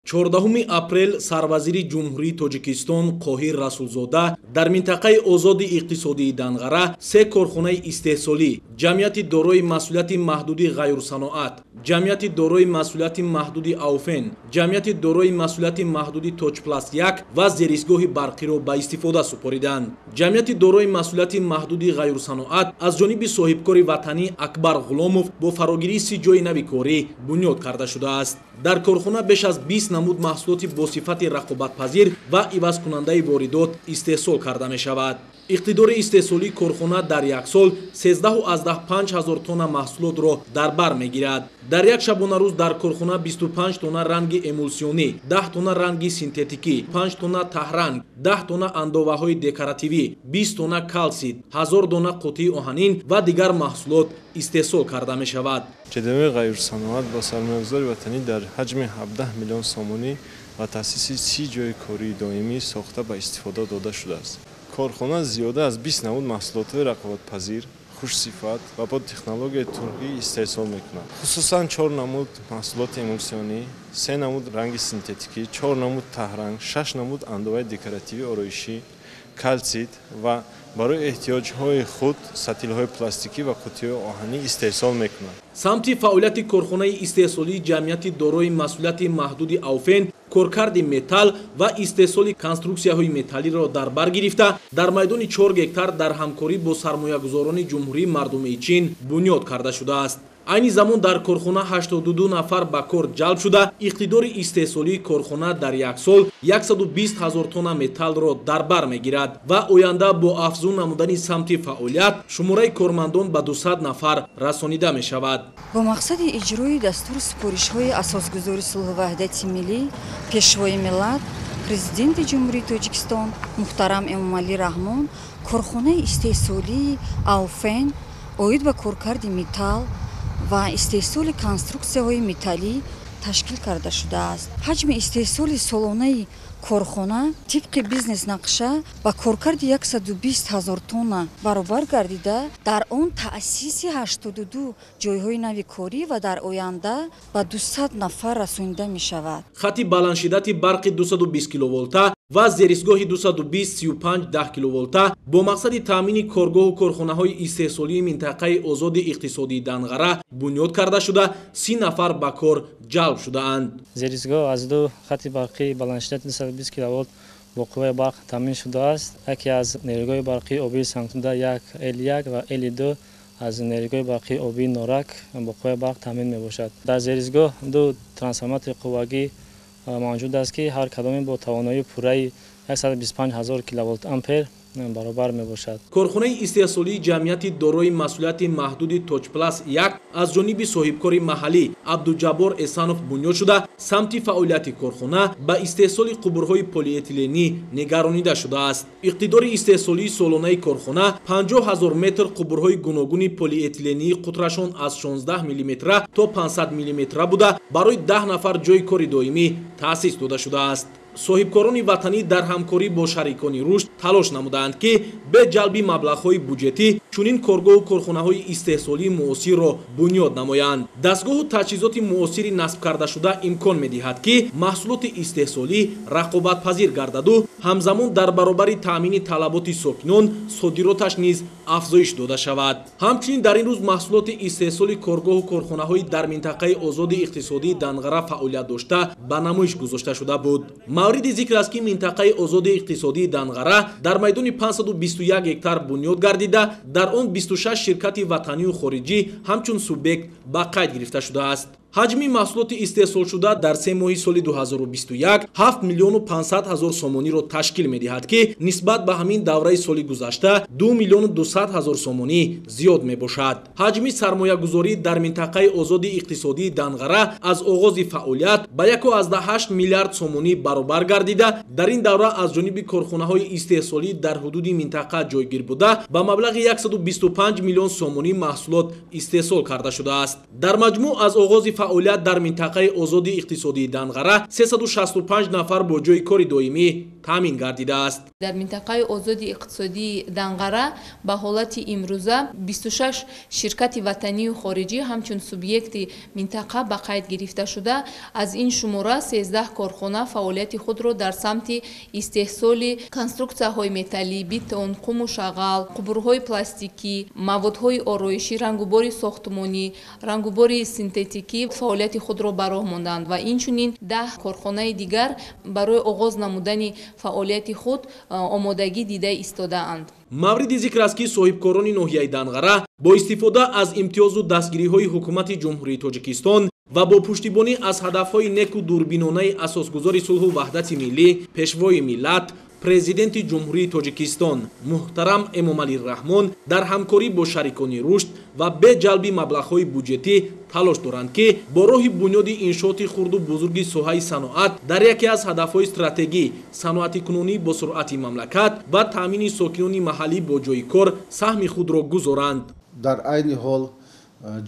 14 апрел сарвазири ҷумҳурии Тоҷикистон Қоҳир Расулзода дар минтақаи озоди иқтисодии Данғара се корхонаи истеҳсолӣ, ҷамъияти дорои масъулияти маҳдуди ғайрусаноат, ҷамъияти дорои масъулияти маҳдуди Ауфен, ҷамъияти дорои масъулияти маҳдуди Точпласт-1 ва зеристгоҳи барқиро ба истифода супориданд. ҷамъияти дорои масъулияти маҳдуди ғайрусаноат аз ҷониби соҳибкори ватанӣ Акбар Ғуломов бо фарогирии 30 ҷойи нави корӣ бунёд карда шудааст. Дар корхона беш аз 20 намуд маҳсулоти босифати рақобатпазир ва ивазкунандаи воридот истеҳсол карда мешавад. иқтидори истеҳсолии корхона дар як сол 13,5 ҳазор тонна маҳсулотро дар бар мегирад. Дар як шабонарӯз дар корхона 25 тонна ранги эмулсионӣ, 10 тонна ранги синтетикӣ, 5 тонна таҳранг, 10 тонна андоваҳои декоративӣ, 20 тонна калсид, 1000 дона қутии оҳанин ва дигар маҳсулот истеҳсол карда мешавад. ҷадвали ғайрусаноат ба сармоягузори ватанӣ дар ҳаҷми 17 миллион сомонӣ ва таъсиси 30 ҷойи кории доимӣ сохта ба истифода дода шудааст. корхона зиёда аз 20 намуд маҳсулотҳои рақобатпазир, хушсифат ва бо технологияи турқӣ истеҳсол мекунад. Хусусан 4 намуд маҳсулоти эмулсионӣ, 3 намуд ранги синтетикӣ, 4 намуд таҳранг, 6 намуд андоваи декоративии ороишӣ, калсид ва барои эҳтиёҷҳои худ сатилҳои пластикӣ ва қутиҳои оҳанӣ истеҳсол мекунад. самти фаъолияти корхонаи истеҳсолии ҷамъияти дорои масъулияти маҳдуди Ауфен коркарди металл ва истеҳсоли конструксияҳои металлиро дар бар гирифта дар майдони 4 гектар дар ҳамкорӣ бо сармоягузорони Ҷумҳурии Мардумии Чин бунёд карда шудааст. айни замон дар корхона 82 нафар ба кор ҷалб шуда иқтидори истеҳсолии корхона дар як сол 120 ҳазор тонна металлро дар бар мегирад ва оянда бо афзун намудани самти фаъолият шумораи кормандон ба 200 нафар расонида мешавад. бо мақсади иҷрои дастури супоришҳои асосгузори сулҳу ваҳдати миллӣ пешвои миллат президенти ҷумҳурии Тоҷикистон муҳтарам Эмомалӣ Раҳмон корхонаи истеҳсолии Ауфен оид ба коркарди металл ва истеҳсоли конструксияҳои металлӣ ташкил карда шудааст. ҳаҷми истеҳсоли солонаи корхона тибқи бизнес-нақша ба коркарди 120 ҳазор тонна баробар гардида дар он таъсиси 82 ҷойҳои нави корӣ ва дар оянда ба 200 нафар расонида мешавад. хати баландшиддати барқи 220 киловолта ва зеристгоҳи 220-35 10 киловолта бо мақсади таъмини коргоҳу корхонаҳои истеҳсолии минтақаи озоди иқтисодии Данғара бунёд карда шуда 30 нафар ба кор ҷалб шудаанд. зеристгоҳ аз ду хати барқии баландшиддати 220 киловолт бо қувваи барқ таъмин шудааст. яке аз нерӯгоҳи барқии обии сангтуда як L1 ва L2 аз нерӯгоҳи барқии обии норак бо қувваи барқ таъмин мебошад. дар зеристгоҳ ду трансформатори қуввагӣ мавҷуд аст ки ҳар кадоме бо тавоноии пурраи 125 ҳазор киловолт ампер баробар мебошад. корхонаи истеҳсолии ҷамъияти дорои масъулияти маҳдуди Точпласт-1 аз ҷониби соҳибкори маҳаллӣ Абдуҷаббор Эсанов бунёд шуда самти фаъолияти корхона ба истеҳсоли қубурҳои полиэтиленӣ негаронида шудааст. иқтидори истеҳсолии солонаи корхона 50 ҳазор метр қубурҳои гуногуни полиэтилении қутрашон аз 16 мм то 500 мм буда барои 10 нафар ҷойи кори доимӣ таъсис дода шудааст. соҳибкорони ватанӣ дар ҳамкорӣ бо шарикони рушд талош намуданд ки бе ҷалби маблағҳои буҷетӣ чунин коргоҳу корхонаҳои истеҳсолии муосирро бунёд намоянд. дастгоҳу таҷҳизоти муосири насб кардашуда имкон медиҳад ки маҳсулоти истеҳсолӣ рақобатпазир гардаду ҳамзамон дар баробари таъмини талаботи сокинон содироташ низ афзоиш дода шавад. ҳамчунин дар ин рӯз маҳсулоти истеҳсоли коргоҳу корхонаҳои дар минтақаи озоди иқтисодии Данғара фаъолият дошта ба намоиш гузошта шуда буд. мавриди зикр аст ки минтақаи озоди иқтисодии Данғара дар майдони 521 гектар бунёд гардида дар он 26 ширкати ватанию хориҷӣ ҳамчун субъект ба қайд гирифта шудааст. ҳаҷми маҳсулоти истеҳсолшуда дар 3 моҳи соли 2021 7 миллиону 500 ҳазор сомониро ташкил медиҳад ки нисбат ба ҳамин давраи соли гузашта 2 миллиону 200 ҳазор сомонӣ зиёд мебошад. ҳаҷми сармоягузорӣ дар минтақаи озоди иқтисодии Данғара аз оғози фаъолият ба 1,8 миллиард сомонӣ баробар гардида дар ин давра аз ҷониби корхонаҳои истеҳсолӣ дар ҳудуди минтақа ҷойгир буда ба маблағи 125 миллион сомонӣ маҳсулот истеҳсол карда шудааст. дар маҷмӯъ аз оғози фаъолият дар минтақаи озоди иқтисодии Данғара 365 нафар бо ҷойи кори доимӣ таъмин гардидааст. дар минтақаи озоди иқтисодии Данғара ба ҳолати имрӯза 26 ширкати ватанию хориҷӣ ҳамчун субъекти минтақа ба қайд гирифта шуда, аз ин шумора 13 корхона фаъолияти худро дар самти истеҳсоли конструксияҳои металлӣ, бетон, қуму шағал, қубурҳои пластикӣ, маводҳои ороишӣ, рангубори сохтмонӣ, рангубори синтетикӣ фаъолияти худро ба роҳ монданд ва инчунин 10 корхонаи дигар барои оғоз намудани фаъолияти худ омодагӣ дида истодаанд. мавриди зикр аст ки соҳибкорони ноҳияи Данғара бо истифода аз имтиёзу дастгириҳои ҳукумати ҷумҳурии Тоҷикистон ва бо пуштибонӣ аз ҳадафҳои неку дурбинонаи асосгузори сулҳу ваҳдати миллӣ, пешвои миллат, президенти ҷумҳурии Тоҷикистон муҳтарам Эмомалӣ Раҳмон дар ҳамкорӣ бо шарикони рушд ва бе ҷалби маблағҳои буҷетӣ талош доранд ки бо роҳи бунёди иншооти хурду бузурги соҳаи саноат дар яке аз ҳадафҳои стратегӣ саноатикунонӣ бо суръати мамлакат ва таъмини сокинони маҳаллӣ бо ҷойи кор саҳми худро гузоранд. дар айни ҳол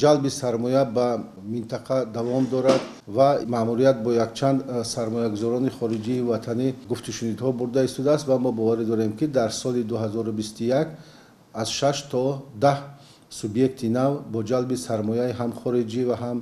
ҷалби сармоя ба минтақа давом дорад ва маъмурият бо якчанд сармоягузорони хориҷии ватанӣ гуфтушунидҳо бурда истодааст ва мо боварӣ дорем ки дар соли 2021 аз 6 то 10 субъекти нав бо ҷалби сармояи ҳам хориҷӣ ва ҳам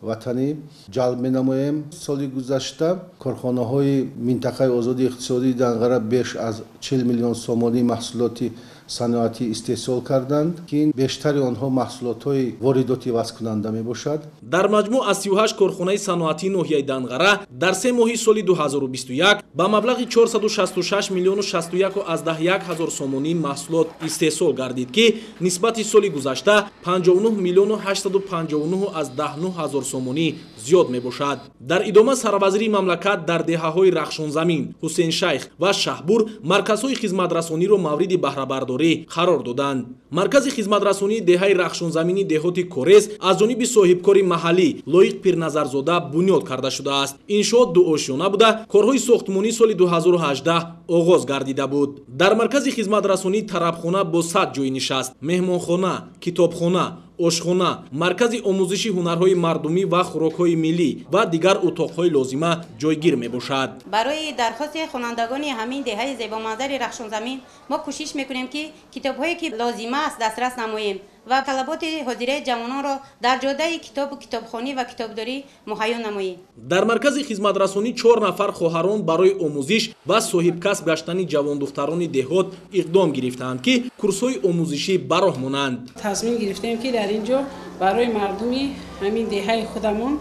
ватанӣ ҷалб менамоем. соли гузашта корхонаҳои минтақаи озоди иқтисодии Данғара беш аз 40 миллион сомонӣ маҳсулоти саноатӣ истеҳсол карданд ки бештари онҳо маҳсулотҳои воридоти васкунанда мебошад. дар маҷмӯъ аз 38 корхонаи саноатии ноҳияи Данғара дар 3 моҳи соли 2021 ба маблағи 466 миллиону 61 ҳазор сомонӣ маҳсулот истеҳсол гардид ки нисбати соли гузашта 59 миллиону 859 ҳазор сомонӣ зиёд мебошад. дар идома сарвазири мамлакат дар деҳаҳои Рахшонзамин, Ҳусейншайх ва Шаҳбур марказҳои хизматрасониро мавриди баҳрабардорӣ қарор доданд. маркази хизматрасонии деҳаи Рахшонзамини деҳоти Корез аз ҷониби соҳибкори маҳаллӣ Лоиқ Пирназарзода бунёд карда шудааст. иншоот дуошёна буда корҳои сохтмонӣ соли 2018 оғоз гардида буд. дар маркази хизматрасонии тарабхона бо 100 ҷойи нишаст, меҳмонхона, китобхона, ошхона, маркази омӯзиши ҳунарҳои мардумӣ ва хӯрокҳои миллӣ ва дигар утоқҳои лозима ҷойгир мебошад. барои дархости хонандагони ҳамин деҳаи зебоманзари Рахшонзамин мо кӯшиш мекунем ки китобҳое ки лозима аст дастрас намоем ва талаботи ҳозираи ҷавононро дар ҷодаи китобу китобхонӣ ва китобдорӣ муҳайё намоем. дар маркази хизматрасонӣ 4 нафар хоҳарон барои омӯзиш ва соҳибкасб гаштани ҷавондухтарони деҳот иқдом гирифтаанд ки курсҳои омӯзишӣ ба роҳ монанд. тасмим гирифтем ки дар ин ҷо барои мардуми ҳамин деҳаи худамон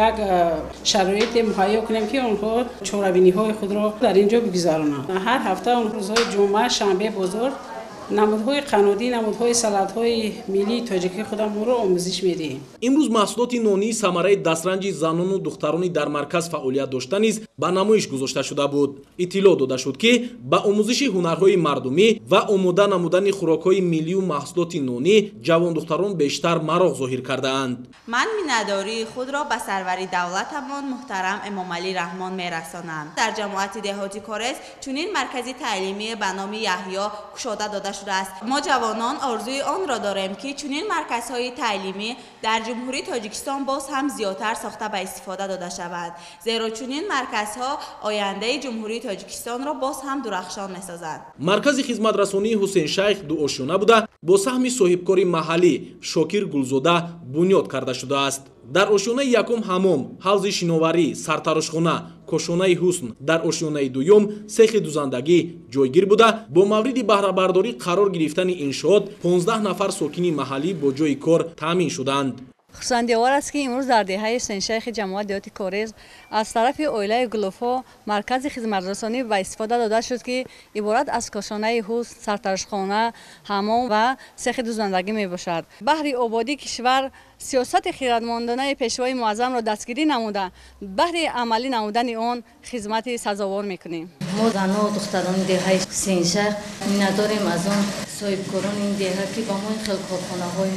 як шароите муҳайё кунем ки онҳо чорабиниҳои худро дар ин ҷо бигузаронанд. ҳар ҳафта рӯзҳои ҷумъа, шанбе, бозор намудҳои қаннодӣ, намудҳои салатҳои миллии тоҷикии худамонро омӯзиш медиҳем. имрӯз маҳсулоти нонии самараи дастранҷи занону духтарони дар марказ фаъолият дошта низ ба намоиш гузошта шуда буд. иттилоъ дода шуд ки ба омӯзиши ҳунарҳои мардумӣ ва омода намудани хӯрокҳои миллию маҳсулоти нонӣ ҷавондухтарон бештар мароғ зоҳир кардаанд. ман миннатдории худро ба сарвари давлатамон муҳтарам Эмомалӣ Раҳмон мерасонам. дар ҷамоати деҳоти Корез чунин маркази таълимӣ ба номи Яҳьё кушода дода шудааст. мо ҷавонон орзуи онро дорем ки чунин марказҳои таълимӣ дар ҷумҳурии Тоҷикистон боз ҳам зиёдтар сохта ба истифода дода шавад, зеро чунин марказҳо ояндаи ҷумҳурии Тоҷикистонро боз ҳам дурахшон месозанд. маркази хизматрасонии Ҳусейншайх дуошёна буда бо саҳми соҳибкори маҳаллӣ Шокир Гулзода бунёд карда шудааст. дар ошёнаи якум ҳамом, ҳавзи шиноварӣ, сартарошхона, кошонаи ҳусн, дар ошёнаи дуюм сехи дузандагӣ ҷойгир буда бо мавриди баҳрабардорӣ қарор гирифтани иншоот 15 нафар сокини маҳаллӣ бо ҷойи кор таъмин шуданд. хусандиовар аст ки имрӯз дар деҳаи Ҳусейншайхи ҷамоати деҳоти Корез аз тарафи оилаи Гулуфо маркази хизматрасонӣ ба истифода дода шуд ки иборат аз кошонаи ҳусн, сартарашхона, ҳамом ва сехи дузандагӣ мебошад. баҳри ободии кишвар сиёсати хиратмонданаи пешвои муаззамро дастгирӣ намуда баҳри амалӣ намудани он хизмати сазовор мекунем. мо зану духтарони деҳаи Ҳусейншайх миннатдорем аз он соҳибкорони ин деҳа ки ба мо ин хел корхонаҳои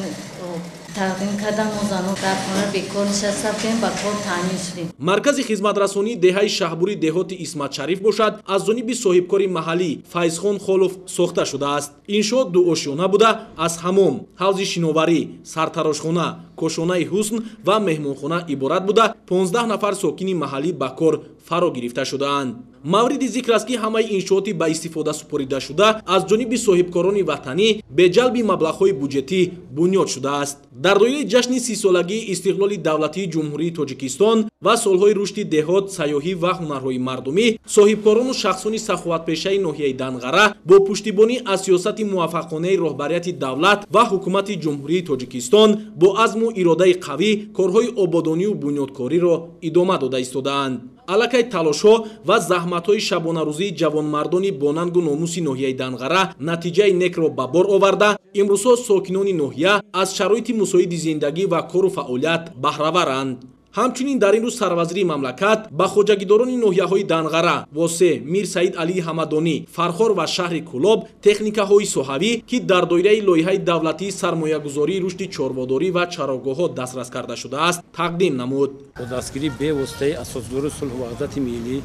тақдим кардам мо занҳо дар хона бекор нишаста будем ба кор таъмин шудем. маркази хизматрасонӣ деҳаи шаҳбури деҳоти исматшариф бошад аз ҷониби соҳибкори маҳаллӣ Файзхон Холов сохта шудааст. иншоот дуошёна буда аз ҳамом, ҳавзи шиноварӣ, сартарошхона, кошонаи ҳусн ва меҳмонхона иборат буда 15 нафар сокини маҳаллӣ ба кор фаро гирифта шудаанд. мавриди зикр аст ки ҳамаи иншооти ба истифода супоридашуда аз ҷониби соҳибкорони ватанӣ бе ҷалби маблағҳои буҷетӣ бунёд шудааст. дар доираи ҷашни 30-солагии истиқлоли давлатии ҷумҳурии Тоҷикистон ва солҳои рушди деҳот, сайёҳӣ ва ҳунарҳои мардумӣ, соҳибкорону шахсони саховатпешаи ноҳияи Данғара бо пуштибонӣ аз сиёсати муваффақонаи роҳбарияти давлат ва ҳукумати ҷумҳурии Тоҷикистон бо азму иродаи қавӣ корҳои ободонию бунёдкориро идома дода истодаанд. аллакай талошҳо ва заҳматҳои шабонарӯзии ҷавонмардони бонангу номуси ноҳияи Данғара натиҷаи некро ба бор оварда, имрӯзҳо сокинони ноҳия аз шароити мусоиди зиндагӣ ва кору фаъолият баҳраваранд. ҳамчунин дар ин рӯз сарвазири мамлакат ба хоҷагидорони ноҳияҳои Данғара, Восе, Мир Саид Алии Ҳамадонӣ, Фархор ва шаҳри Кӯлоб техникаҳои соҳавӣ, ки дар доираи лоиҳаи давлатии сармоягузории рушди чорводорӣ ва чарогоҳҳо дастрас карда шудааст, тақдим намуд. бо дастгирии бевоситаи асосгори сулҳу ваҳдати миллӣ,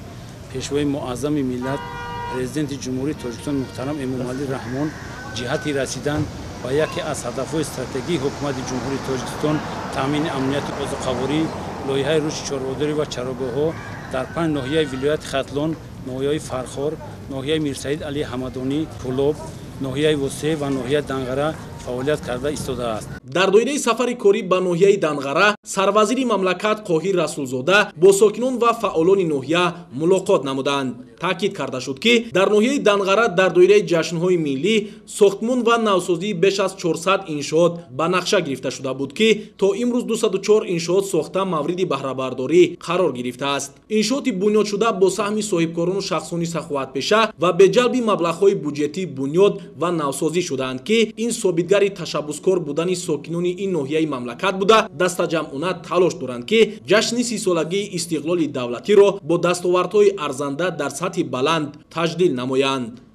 пешвои муаззами миллат, президенти ҷумҳурии Тоҷикистон муҳтарам Эмомалӣ Раҳмон ҷиҳати расидан ба яке аз ҳадафҳои стратегии ҳукумати ҷумҳурии Тоҷикистон таъмини амнияти озуқаворӣ, лоиҳаи рушди чорводорӣ ва чарогоҳҳо дар 5 ноҳияи вилояти Хатлон, ноҳияи Фархор, ноҳияи Мирсаид Алии Ҳамадонӣ, Кӯлоб, ноҳияи Восе ва ноҳияи Данғара фаъолият карда истодааст. дар доираи сафари корӣ ба ноҳияи Данғара, сарвазири мамлакат Қоҳир Расулзода бо сокинон ва фаъолони ноҳия мулоқот намуданд. таъкид карда шуд ки дар ноҳияи Данғара дар доираи ҷашнҳои миллӣ сохтмон ва навсозии беш аз 400 иншоот ба нақша гирифта шуда буд ки то имрӯз 204 иншоот сохта мавриди баҳрабардорӣ қарор гирифтааст. иншооти бунёдшуда бо саҳми соҳибкорону шахсони саховатпеша ва бе ҷалби маблағҳои буҷетӣ бунёд ва навсозӣ шуданд ки ин собитгари ташаббускор будани сокинони ин ноҳияи мамлакат буда дастаҷамъона талош доранд ки ҷашни 30-солагии истиқлоли давлатиро бо дастовардҳои арзанда дар сатҳи баланд таҷдил намоянд.